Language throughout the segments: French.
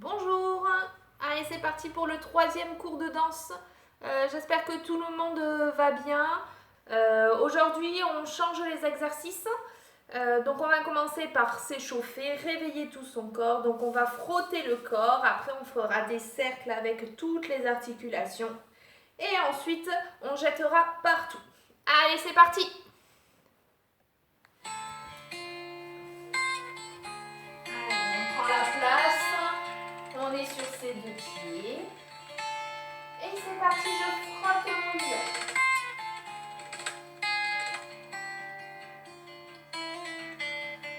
Bonjour, allez c'est parti pour le troisième cours de danse. J'espère que tout le monde va bien. Aujourd'hui on change les exercices. Donc on va commencer par s'échauffer, réveiller tout son corps. Donc on va frotter le corps, après on fera des cercles avec toutes les articulations. Et ensuite on jettera partout. Allez c'est parti! Allez, on prend la place. On est sur ses deux pieds. Et c'est parti, je frotte mon visage.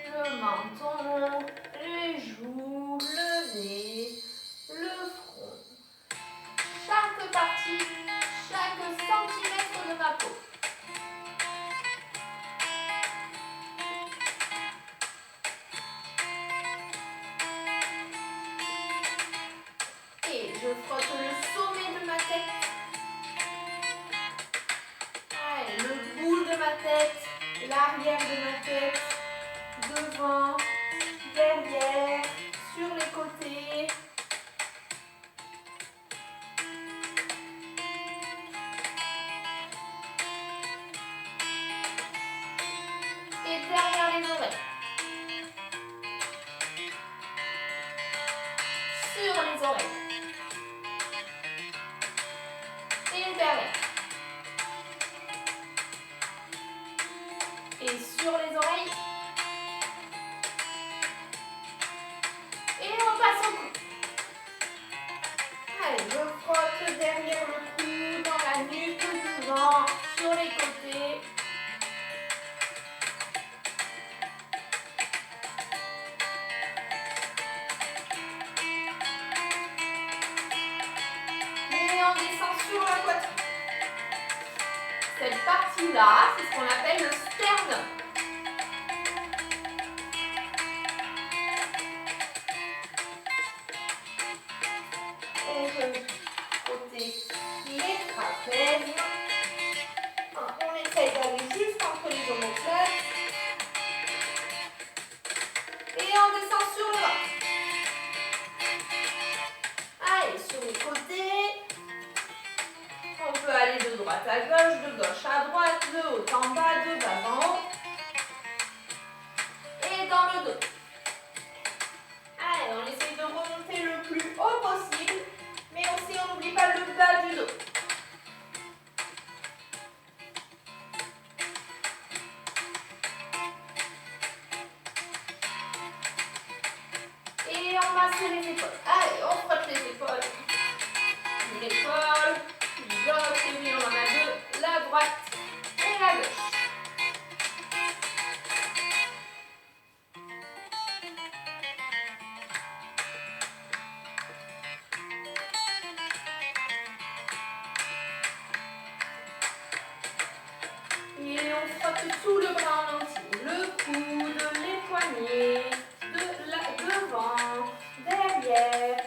Le menton, les joues, le nez, le front. Chaque partie, chaque centimètre de ma peau. Et je frotte le sommet de ma tête. Allez, le bout de ma tête, l'arrière de ma tête, devant, derrière, sur les côtés. Et derrière les oreilles. Sur les oreilles. Et derrière. Et sur les oreilles. Et on passe au cou. Allez, je frotte derrière le cou, dans la nuque, devant, sur les côtés. Et on descend sur la poitrine. Cette partie-là, c'est ce qu'on appelle le sternum. On peut frotter les trapèzes. On essaye d'aller juste entre les omoplates. Et on descend sur le bas. Allez, sur les côtés. On peut aller de droite à gauche à droite, de haut en bas, de bas en haut. Et dans le dos. Allez, on essaye de remonter le plus haut possible. Mais aussi, on n'oublie pas le bas du dos. Et on masse les épaules. Allez, on frotte les épaules. L'épaule, gauche et puis on en a deux, la droite et la gauche. Et on frotte tout le bras en entier. Le coude, les poignets, devant, derrière.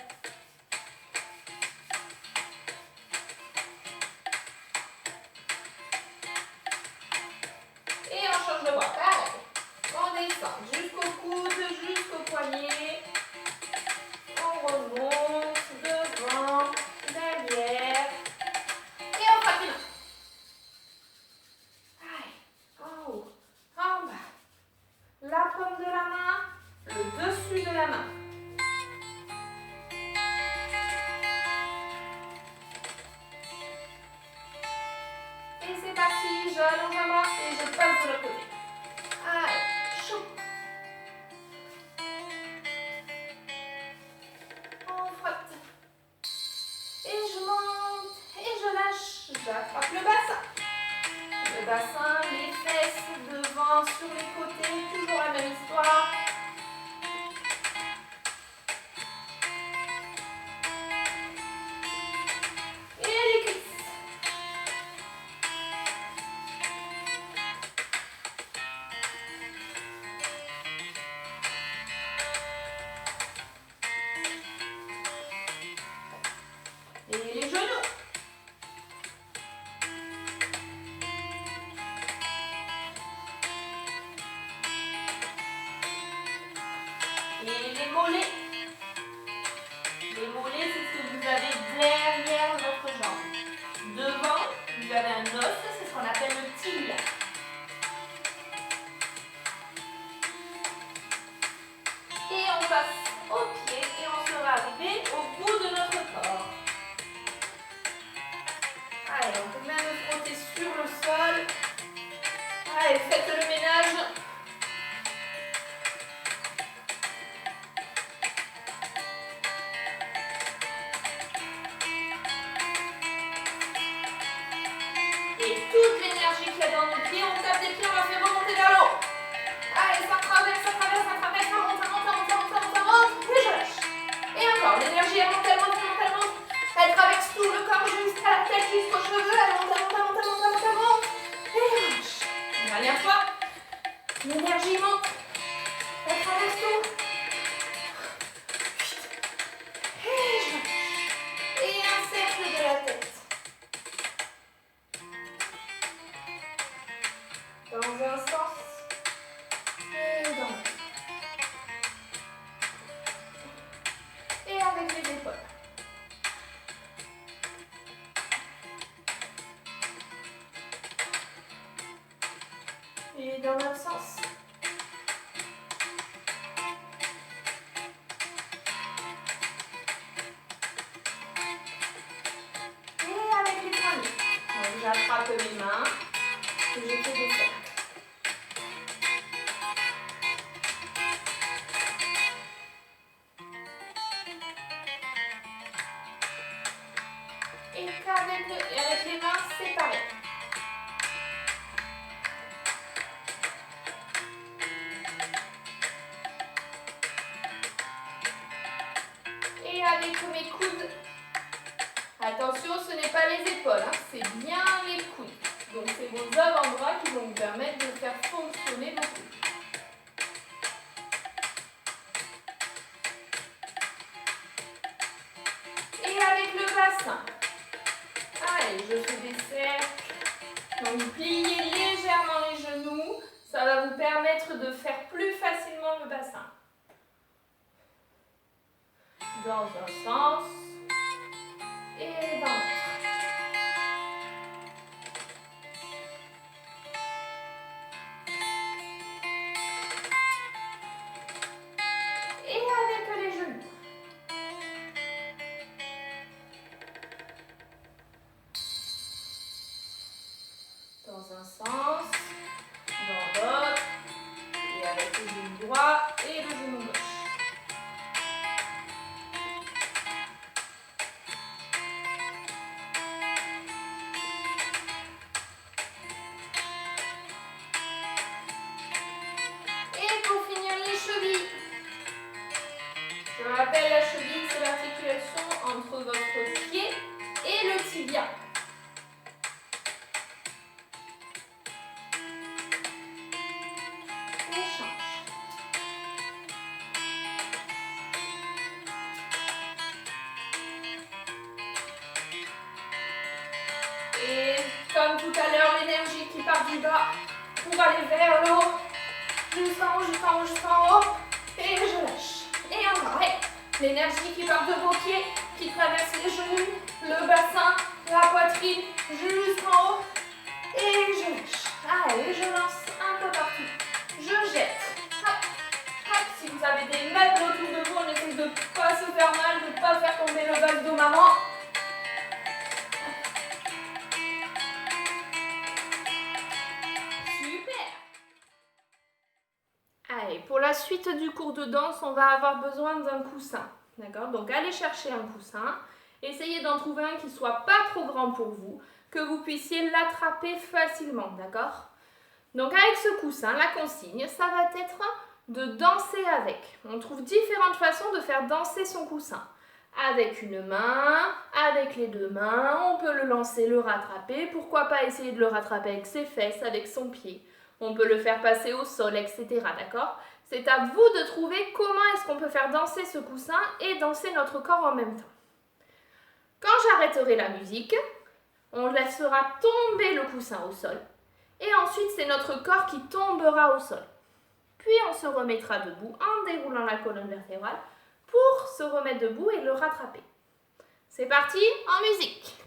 aux pieds et on sera arrivé au bout de notre corps. Allez, on peut même frotter sur le sol. Allez, faites le ménage. Et toute l'énergie qu'il y a dans nos pieds, on tape des pieds, on la fait remonter vers le haut. Allez, ça traverse, ça traverse, ça traverse, ça monte, ça monte, ça monte, ça monte, ça monte, ça monte. Et je lâche. Et encore, l'énergie, elle monte, elle monte, elle monte, elle monte. Elle traverse tout le corps jusqu'à la tête, jusqu'aux cheveux. Elle monte, elle monte, elle monte, elle monte, elle monte, elle monte. Et je lâche. Dernière fois. L'énergie monte. Elle traverse tout. Et je lâche. Et un cercle de la tête. Dans un sens et dans l'autre. Et avec les épaules. Et dans l'autre sens. Et avec les poignets. Donc j'attrape mes mains et je fais des cercles. Et avec les mains, c'est pareil. Et avec mes coudes, attention, ce n'est pas les épaules, hein, c'est bien les coudes. Donc c'est vos avant-bras qui vont vous permettre de faire fonctionner vos coudes. Et avec le bassin. Allez, je fais des cercles. Donc pliez légèrement les genoux. Ça va vous permettre de faire plus facilement le bassin. Dans un sens et dans l'autre. Et avec les genoux. Dans un sens, dans l'autre, et avec le genou droit et le genou gauche. Et pour finir, les chevilles. Je rappelle, la cheville, c'est l'articulation entre votre pied et le tibia. Et comme tout à l'heure, l'énergie qui part du bas pour aller vers le haut. Jusqu'en haut, jusqu'en haut, jusqu'en haut. Et je lâche. Et encore. L'énergie qui part de vos pieds, qui traverse les genoux, le bassin, la poitrine, jusqu'en haut. Et je lâche. Allez, je lance un peu partout. Je jette. Hop, hop. Si vous avez des meubles autour de vous, on essaie de ne pas se faire mal, de ne pas faire tomber le vase de maman. Allez, pour la suite du cours de danse, on va avoir besoin d'un coussin. D'accord? Donc, allez chercher un coussin. Essayez d'en trouver un qui ne soit pas trop grand pour vous, que vous puissiez l'attraper facilement. D'accord? Donc, avec ce coussin, la consigne, ça va être de danser avec. On trouve différentes façons de faire danser son coussin. Avec une main, avec les deux mains, on peut le lancer, le rattraper. Pourquoi pas essayer de le rattraper avec ses fesses, avec son pied. On peut le faire passer au sol, etc. D'accord? C'est à vous de trouver comment est-ce qu'on peut faire danser ce coussin et danser notre corps en même temps. Quand j'arrêterai la musique, on laissera tomber le coussin au sol. Et ensuite, c'est notre corps qui tombera au sol. Puis, on se remettra debout en déroulant la colonne vertébrale pour se remettre debout et le rattraper. C'est parti, en musique!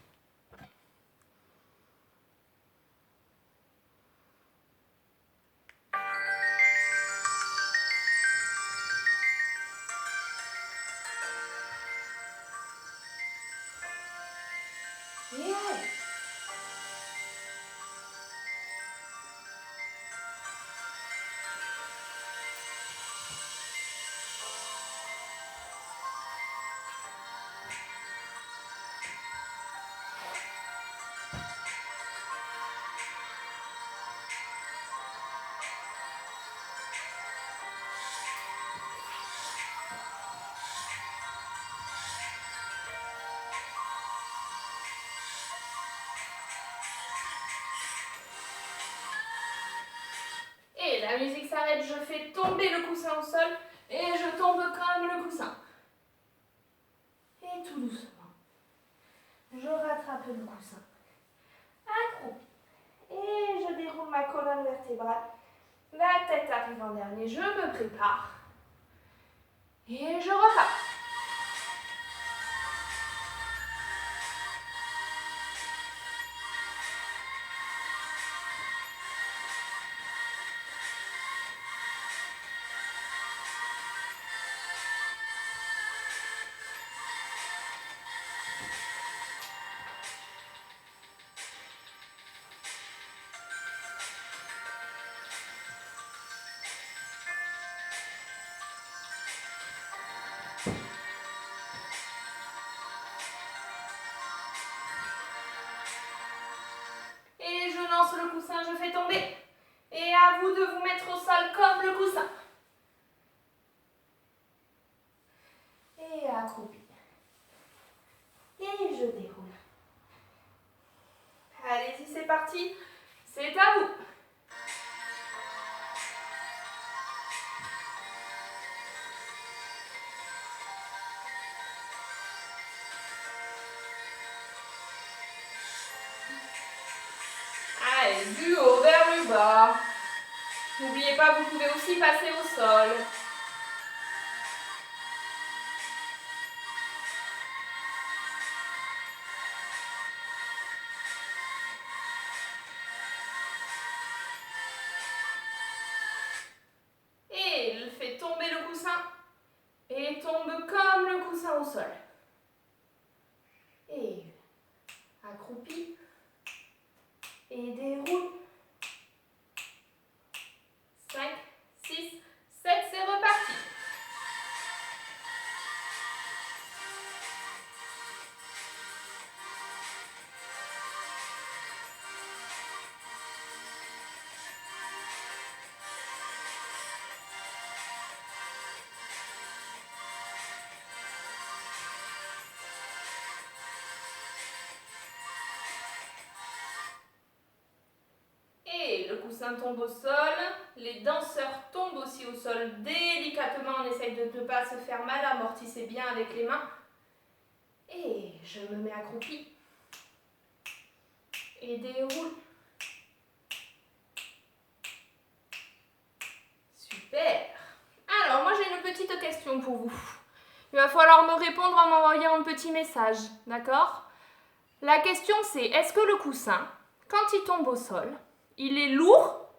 je fais tomber le coussin au sol et je tombe comme le coussin. Et tout doucement, je rattrape le coussin. Accroupi. Et je déroule ma colonne vertébrale. La tête arrive en dernier, je me prépare. Et je repars. Et je lance le coussin, je fais tomber. Et à vous de vous mettre au sol comme le coussin. Et accroupi. Et je déroule. Allez-y, c'est parti. C'est à vous. Allez, du haut vers le bas. N'oubliez pas, vous pouvez aussi passer au sol. Et il fait tomber le coussin. Et tombe comme le coussin au sol. Et accroupi. Et déroule. 5, 6, 7, c'est reparti. Et le coussin tombe au sol. Les danseurs tombent aussi au sol délicatement. On essaye de ne pas se faire mal. Amortissez bien avec les mains. Et je me mets accroupi. Et déroule. Super. Alors, moi j'ai une petite question pour vous. Il va falloir me répondre en m'envoyant un petit message. D'accord? La question c'est, est-ce que le coussin, quand il tombe au sol, il est lourd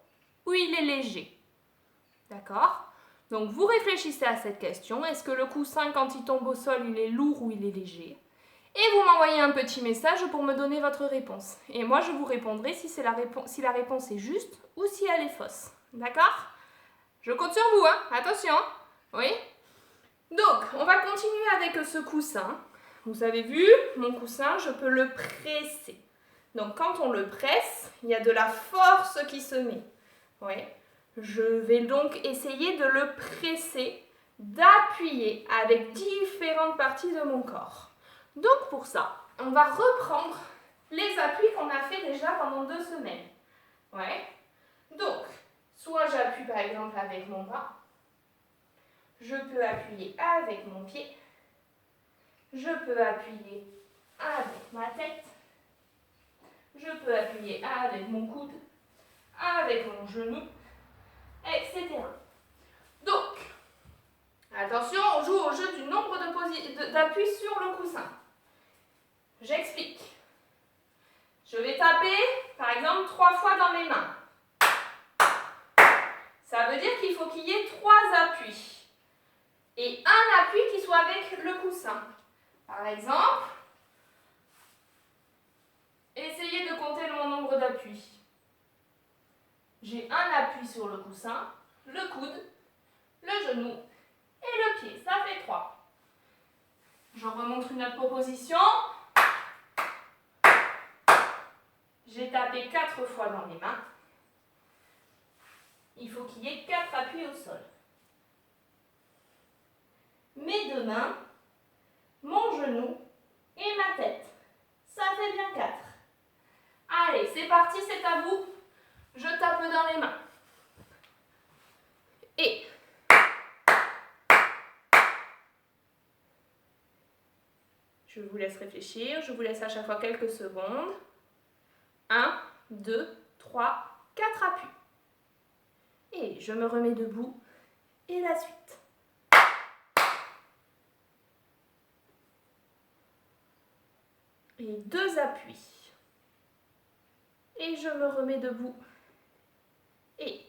ou il est léger? D'accord? Donc vous réfléchissez à cette question. Est-ce que le coussin, quand il tombe au sol, il est lourd ou il est léger? Et vous m'envoyez un petit message pour me donner votre réponse. Et moi, je vous répondrai si la réponse est juste ou si elle est fausse. D'accord? Je compte sur vous, hein? Attention. Oui? Donc, on va continuer avec ce coussin. Vous avez vu, mon coussin, je peux le presser. Donc, quand on le presse, il y a de la force qui se met. Oui. Je vais donc essayer de le presser, d'appuyer avec différentes parties de mon corps. Donc, pour ça, on va reprendre les appuis qu'on a fait déjà pendant 2 semaines. Ouais. Donc, soit j'appuie par exemple avec mon bras, je peux appuyer avec mon pied, je peux appuyer avec ma tête, je peux appuyer avec mon coude, avec mon genou, etc. Donc, attention, on joue au jeu du nombre d'appuis sur le coussin. J'explique. Je vais taper, par exemple, 3 fois dans mes mains. Ça veut dire qu'il faut qu'il y ait 3 appuis. Et un appui qui soit avec le coussin. Par exemple, essayez de compter mon nombre d'appuis. J'ai un appui sur le coussin, le coude, le genou et le pied. Ça fait 3. Je remontre une autre proposition. J'ai tapé 4 fois dans les mains. Il faut qu'il y ait 4 appuis au sol. Mes 2 mains, mon genou et ma tête. Ça fait bien 4. Allez, c'est parti, c'est à vous. Je tape dans les mains. Et je vous laisse réfléchir, je vous laisse à chaque fois quelques secondes. 1, 2, 3, 4 appuis. Et je me remets debout. Et la suite. Et 2 appuis. Et je me remets debout. Et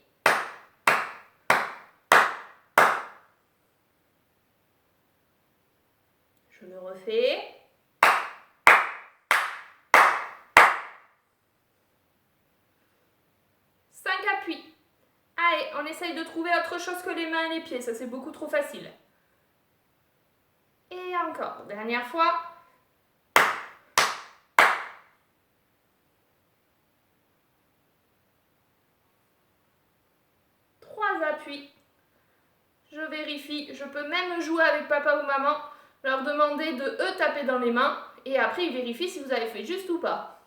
je me refais. Appuis. Allez, on essaye de trouver autre chose que les mains et les pieds, ça c'est beaucoup trop facile. Et encore, dernière fois. Trois appuis. Je vérifie, je peux même jouer avec papa ou maman, leur demander de eux taper dans les mains, et après ils vérifient si vous avez fait juste ou pas.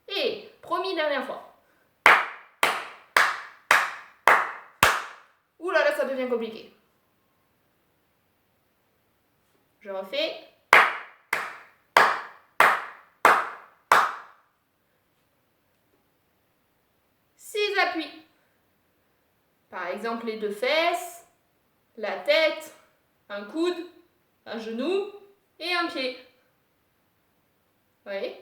Et, promis, dernière fois. Ouh là là, ça devient compliqué. Je refais. Six appuis. Par exemple, les 2 fesses, la tête, un coude, un genou et un pied. Oui.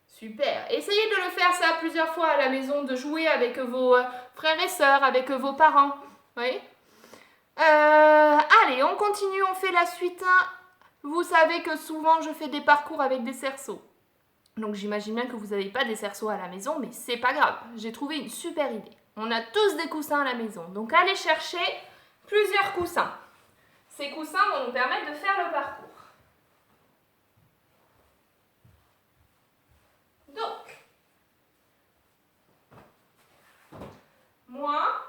Super. Essayez de le faire ça plusieurs fois à la maison, de jouer avec vos frères et sœurs, avec vos parents. Oui. Allez, on continue, on fait la suite. Vous savez que souvent je fais des parcours avec des cerceaux. Donc j'imagine bien que vous n'avez pas des cerceaux à la maison, mais c'est pas grave. J'ai trouvé une super idée. On a tous des coussins à la maison. Donc allez chercher plusieurs coussins. Ces coussins vont nous permettre de faire le parcours. Donc, moi,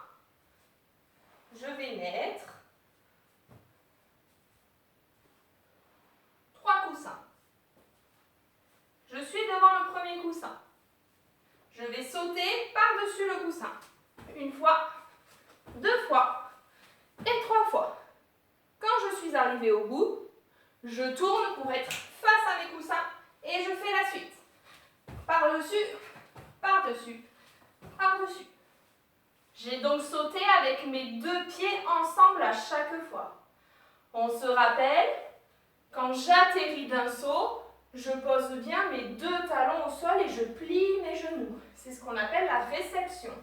je vais mettre 3 coussins. Je suis devant le premier coussin. Je vais sauter par-dessus le coussin. 1 fois, 2 fois et 3 fois. Quand je suis arrivée au bout, je tourne pour être face à mes coussins et je fais la suite. Par-dessus, par-dessus, par-dessus. J'ai donc sauté avec mes 2 pieds ensemble à chaque fois. On se rappelle, quand j'atterris d'un saut, je pose bien mes 2 talons au sol et je plie mes genoux. C'est ce qu'on appelle la réception.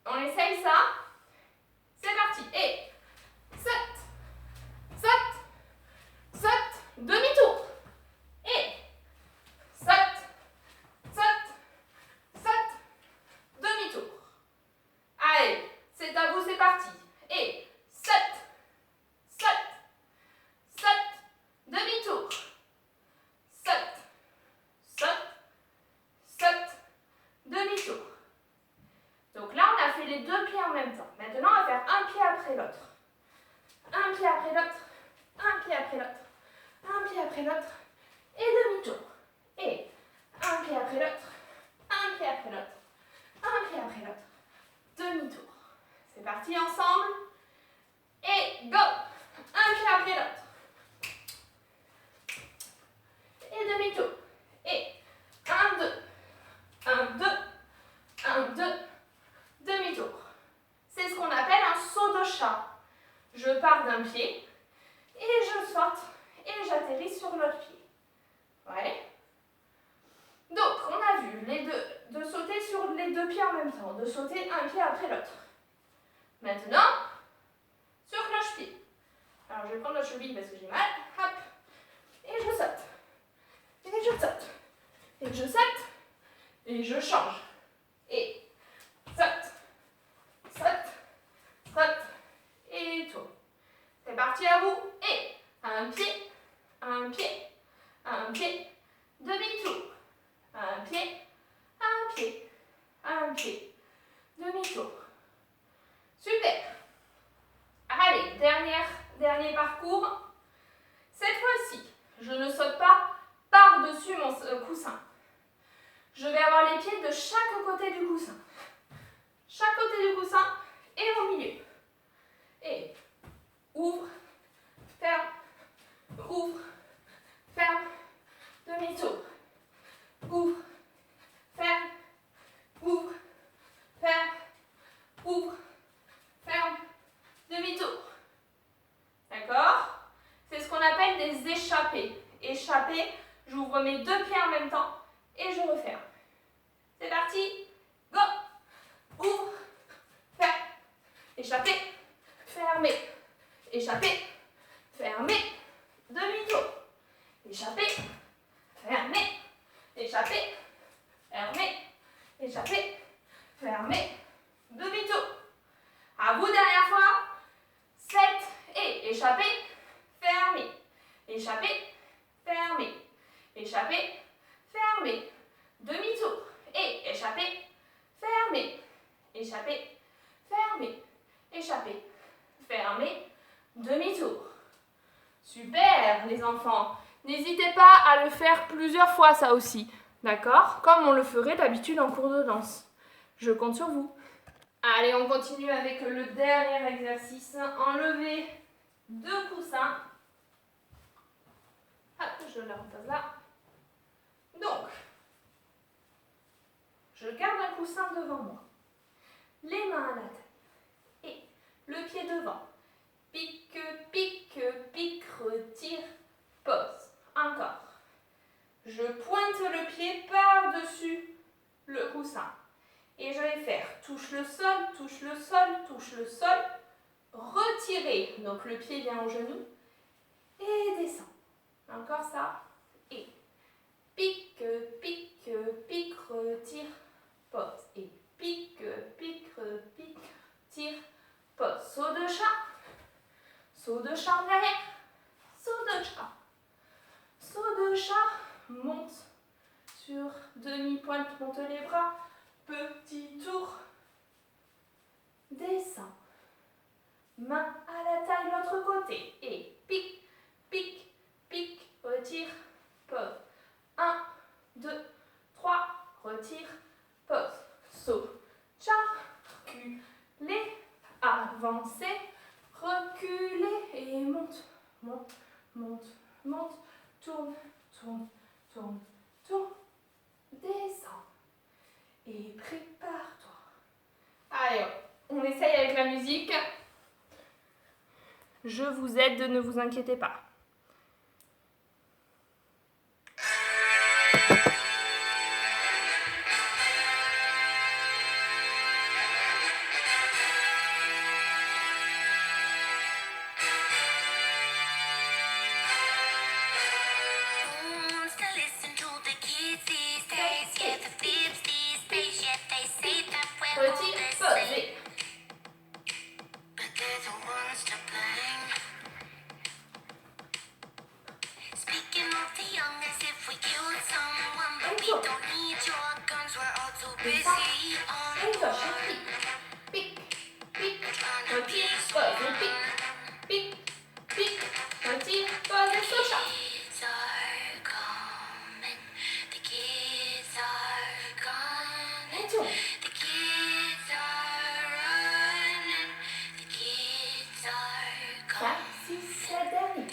On essaye ça. C'est parti. Et saute, saute, saute, demi-tour. Et saute, saute, saute, demi-tour. Allez, c'est à vous, c'est parti. Et saute, saute, saute, demi-tour. Saute, saute, saute, demi-tour. Donc là, on a fait les 2 pieds en même temps. Maintenant, on va faire un pied après l'autre. Un pied après l'autre, un pied après l'autre, un pied après l'autre, et demi-tour. Et un pied après l'autre, un pied après l'autre, un pied après l'autre, demi-tour. C'est parti ensemble. Et go! Un pied après l'autre. Et demi-tour. Et 1, 2, 1, 2, 1, 2, demi-tour. C'est ce qu'on appelle un saut de chat. Je pars d'un pied et je saute et j'atterris sur l'autre pied. Ouais. Donc, on a vu de sauter sur les 2 pieds en même temps, de sauter un pied après l'autre. Maintenant, sur cloche-pied. Alors, je vais prendre la cheville parce que j'ai mal. Hop. Et je saute. Et je saute. Et je saute. Et je change. Et saute. Saute. Saute. Et tourne. C'est parti à vous. Et un pied. Un pied. Un pied. Demi-tour. Un pied. Un pied. Un pied. Demi-tour. Super. Allez, dernier parcours. Cette fois-ci, je ne saute pas par-dessus mon coussin. Je vais avoir les pieds de chaque côté du coussin. Chaque côté du coussin et au milieu. Et ouvre, ferme, ouvre, ferme, demi-tour. Ouvre, ferme, ouvre, ferme, ouvre, ferme, demi-tour. D'accord? C'est ce qu'on appelle des échappées. Échappées, j'ouvre mes deux pieds en même temps et je referme. C'est parti, go! Ouvre, ferme, échappé, fermé, échappé, fermé, demi-tour, échappé, fermé, échappé, fermé, échappé, fermé, demi-tour. À vous, dernière fois. 7 et échappé, fermé, échappé, fermé, échappé, fermé, demi-tour et échappé, fermé, échappé, fermé, échappé, fermé, demi-tour. Super les enfants. N'hésitez pas à le faire plusieurs fois ça aussi, d'accord? Comme on le ferait d'habitude en cours de danse. Je compte sur vous. Allez, on continue avec le dernier exercice. Enlever 2 coussins. Hop, je le repose là. Donc, je garde un coussin devant moi. Les mains à la taille. Et le pied devant. Pique, pique, pique, retire, pose. Encore. Je pointe le pied par-dessus le coussin. Et je vais faire touche le sol, touche le sol, touche le sol. Retirer. Donc le pied vient au genou. Et descend. Encore ça. Et pique, pique, pique, retire, pose. Et pique, pique, pique, tire, pose. Saut de chat. Saut de chat en arrière. Saut de chat. Saut de chat. Monte sur demi-pointe, monte les bras. Petit tour. Descend. Main à la taille, l'autre côté. Et pique, pique, pique, retire, pose. 1, 2, 3, retire, pose. Saut, chat, reculez, avancez, reculez et monte, monte, monte, monte, tourne, tourne, tourne, tourne, descend. Et prépare-toi. Allez, on essaye avec la musique. Je vous aide, ne vous inquiétez pas. Retire, posez. Pique, pique, retire, pose, pique, pique, pique, retire, pose, saut chat. Et tourne. 5, 6, 7 derniers.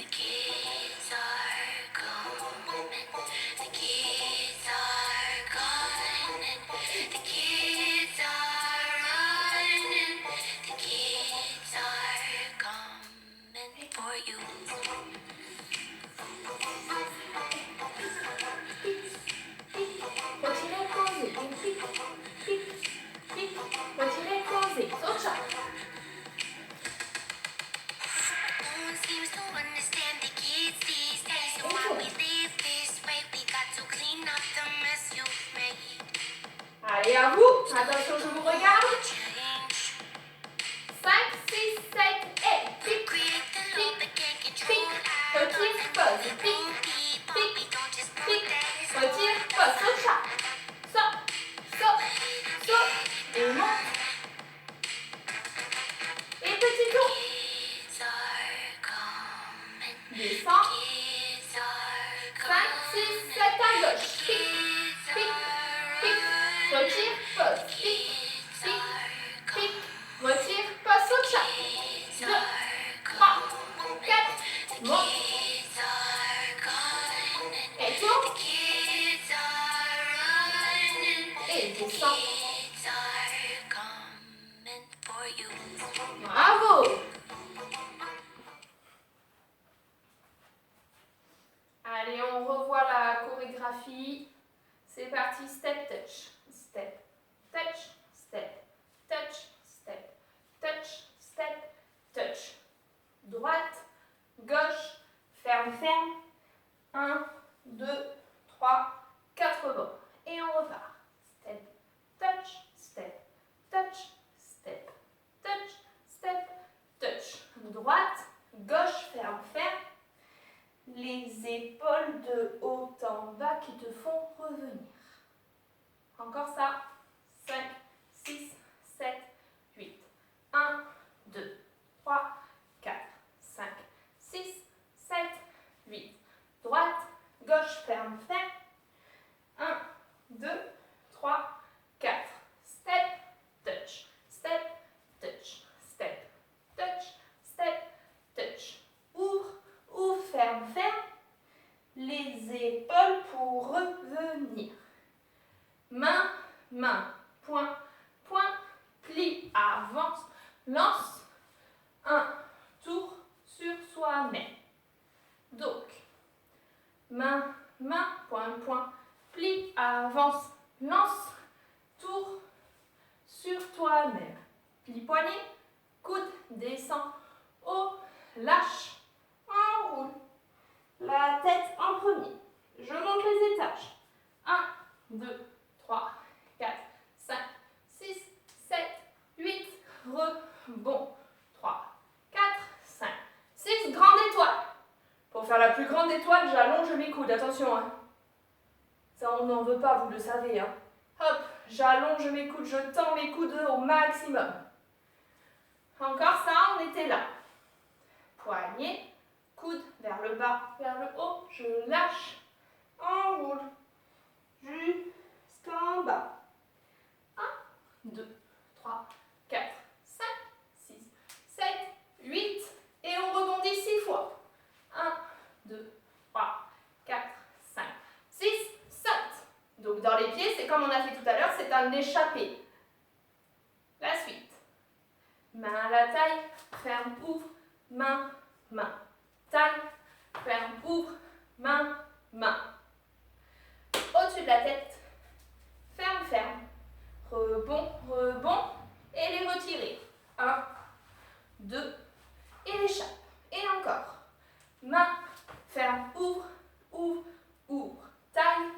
Retirez, posez, pique, pique, pique, retirez, posez, saut chat. Allez, à vous. Attention, je vous regarde. 5, 6, 7 et pique, pique, pique, retire, pose, pique, pique, pique, retire, pose, saut chat. Saut, saut, saut, et monte. Et petit tour. Descend. 5, 6, 7 à gauche. Pique, pique, pique, retire, pose, pique, pique, pique, retire, Allez, on revoit la chorégraphie. C'est parti, step, touch, step, touch, step, touch, step, touch, step, touch. Droite, gauche, ferme, ferme. 1, 2, 3, 4 bords. Et on repart. Step, touch, step, touch, step, touch, step, touch. Droite, gauche, ferme, ferme. Les épaules de haut en bas qui te font revenir. Encore ça. 5, 6, 7, 8. 1, 2, 3, 4, 5, 6, 7, 8. Droite, gauche, ferme, ferme. 1, 2, 3, 4. Step, touch, step, touch, step, touch, step, touch. Ouvre, ouvre, ferme, ferme. Les épaules pour revenir. Main, main, point, point, plie, avance, lance. Un tour sur soi-même. Donc, main, main, point, point, plie, avance, lance, tour sur toi-même. Plie poignet, coude, descend, haut, lâche, enroule. La tête en premier. Je monte les étages. 1, 2, 3, 4, 5, 6, 7, 8. Rebond. 3, 4, 5, 6. Grande étoile. Pour faire la plus grande étoile, j'allonge mes coudes. Attention, hein. Ça, on n'en veut pas, vous le savez. Hein. Hop, j'allonge mes coudes, je tends mes coudes au maximum. Encore ça, on était là. Poignet. Coude vers le bas, vers le haut, je lâche, enroule, jusqu'en bas. 1, 2, 3, 4, 5, 6, 7, 8. Et on rebondit 6 fois. 1, 2, 3, 4, 5, 6, 7. Donc dans les pieds, c'est comme on a fait tout à l'heure, c'est un échappé. La suite. Main à la taille, ferme, ouvre, main, main. Taille, ferme, ouvre, main, main. Au-dessus de la tête, ferme, ferme. Rebond, rebond. Et les retirer. 1, 2. Et l'échappe. Et encore. Main, ferme, ouvre, ouvre, ouvre. Taille,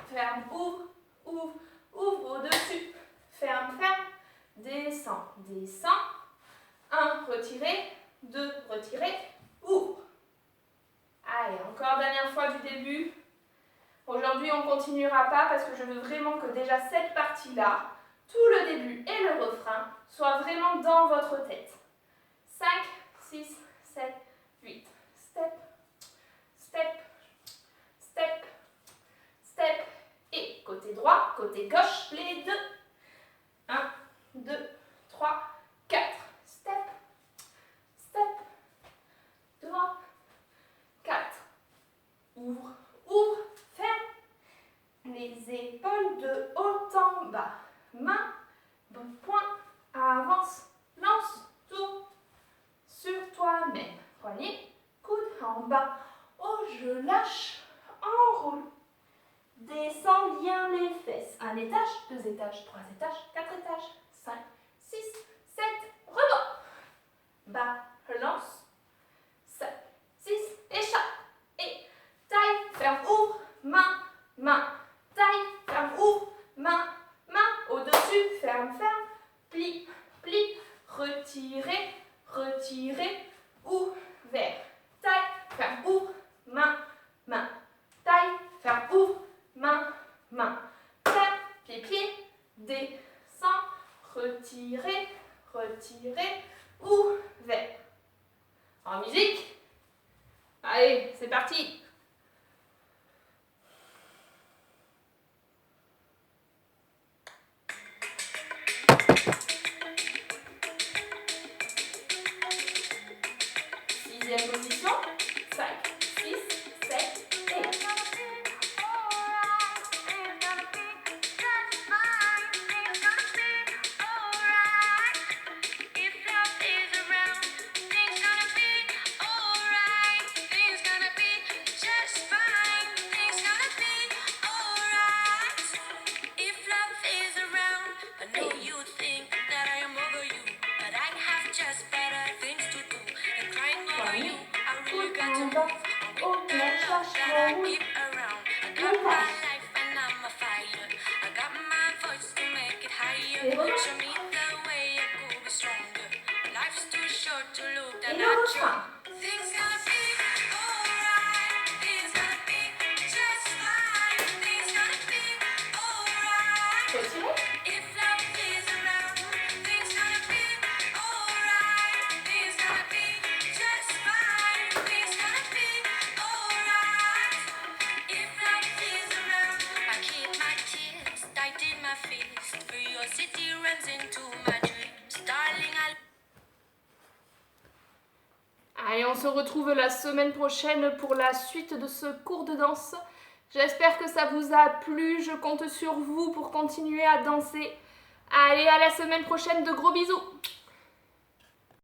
ferme, ouvre, ouvre, ouvre au-dessus. Ferme, ferme. Descend, descend. 1, retirer. 2, retirer. Ouvre. Allez, encore dernière fois du début. Aujourd'hui, on ne continuera pas parce que je veux vraiment que déjà cette partie-là, tout le début et le refrain, soient vraiment dans votre tête. 5, 6, 7, 8. Step, step, step, step. Et côté droit, côté gauche, les deux. 1, 2, 3, 4. Step, step, 3, 4. Ouvre, ouvre, ferme. Les épaules de haut en bas. Main, point, avance, lance, tour sur toi-même. Poignet, coude en bas. Oh, je lâche, enroule. Descends bien les fesses. 1 étage, 2 étages, 3 étages, 4 étages, 5, 6, 7, rebond. Bas, lance. 5, 6, échappe. Et taille, ferme, ouvre, main, main. Taille, ferme, ouvre, main, main. Au-dessus, ferme, ferme. Plie, plie. Retirez, retirez. Ouvert. Taille, ferme, ouvre, main, main. Taille, ferme, ouvre, main, main. Ferme, pied, pied. Descend, retirez, retirez. Ouvert. En musique. Allez, c'est parti. Sixième position. 5, 6, 7, 8. Just pas. Aucun changement. Et voilà. Et le refrain. Retirez. Allez, on se retrouve la semaine prochaine pour la suite de ce cours de danse. J'espère que ça vous a plu. Je compte sur vous pour continuer à danser. Allez, à la semaine prochaine. De gros bisous.